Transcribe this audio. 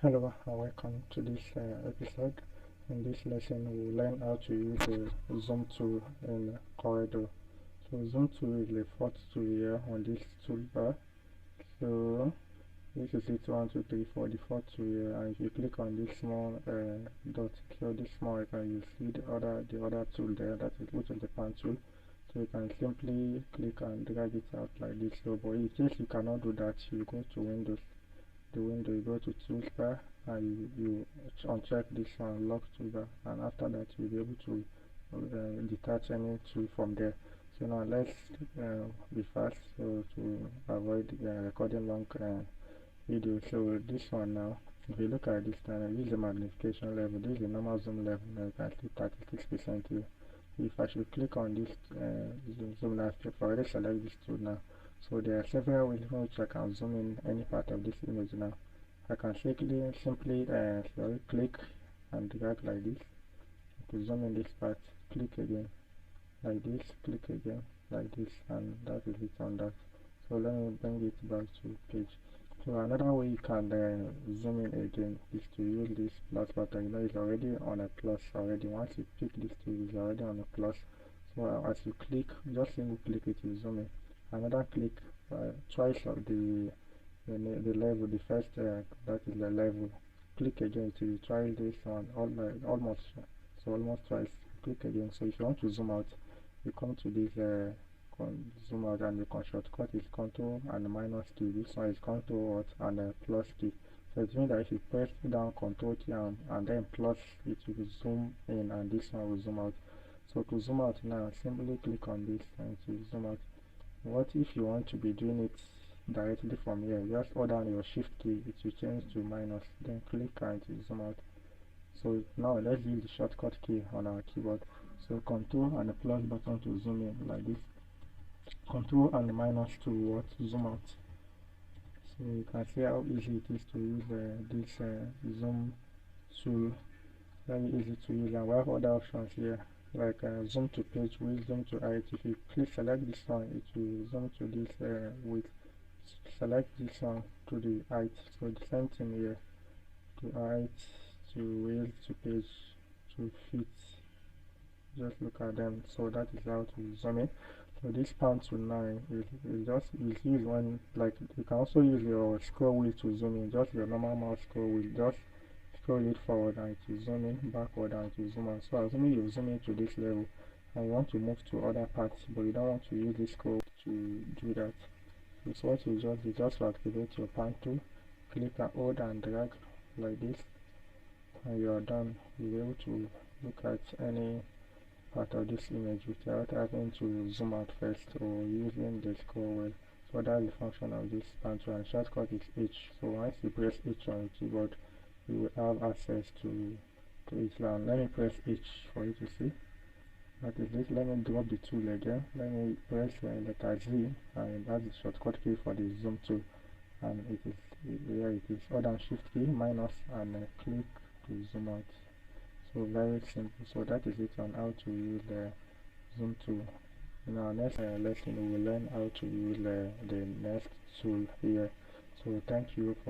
Hello and welcome to this episode. In this lesson, we will learn how to use the zoom tool in CorelDRAW. So zoom tool is the fourth tool here on this toolbar. So this is it, 1, 2, 3, 4, the fourth tool here, and if you click on this small dot, so this small icon, you see the other tool there, that is which is the pan tool. So you can simply click and drag it out like this. So but in case you cannot do that, you go to Windows. You go to toolbar and you uncheck this one, lock toolbar, and after that you'll be able to detach any tool from there. So now let's be fast, so to avoid recording long video. So this one now, if you look at this now, this is the magnification level, this is the normal zoom level. Now you can see 36% here. If I should click on this zoom now, I've already select this tool now. So there are several ways in which I can zoom in any part of this image now. I can simply click and drag like this to zoom in this part, click again like this, click again like this, and that is it on that. So let me bring it back to page. So another way you can zoom in again is to use this plus button. You know it's already on a plus already. Once you pick this tool, it's already on a plus. So as you click, just single click it, you zoom in. Another click twice of the level, the first that is the level. Click again to try this on almost twice. Click again. So if you want to zoom out, you come to this zoom out, and you can shortcut is Ctrl and minus key. This one is Ctrl and plus key. So it means that if you press down Ctrl key and then plus, it will zoom in, and this one will zoom out. So to zoom out now, simply click on this and to zoom out. What if you want to be doing it directly from here? Just hold down your shift key, it will change to minus, then click and it will zoom out. So now let's use the shortcut key on our keyboard. So Control and the plus button to zoom in like this, Control and the minus to zoom out. So you can see how easy it is to use this zoom tool. Very easy to use, and we have other options here like zoom to page width, zoom to height. If you select this one, it will zoom to this width. Select this one to the height. So the same thing here, to height, to width, to page, to fit. Just look at them. So that is how to zoom in. So this pan to 9 is used when, like, you can also use your scroll wheel to zoom in. Just your normal mouse scroll wheel, just scroll it forward and to zoom in, backward and to zoom out. So assuming you zoom in to this level and you want to move to other parts, but you don't want to use this scroll to do that. So what you just to activate your pan tool, click and hold and drag like this, and you are done. You'll be able to look at any part of this image without having to zoom out first or using the scroll wheel. So that's the function of this pan tool, and shortcut is H. So once you press H on your keyboard, you will have access to it. Now let me press H for you to see. That is it. Let me drop the tool again. Let me press letter Z, and that's the shortcut key for the zoom tool. And it is here. It is hold down shift key minus and click to zoom out. So very simple. So that is it on how to use the zoom tool. In our next lesson, we will learn how to use the next tool here. So thank you for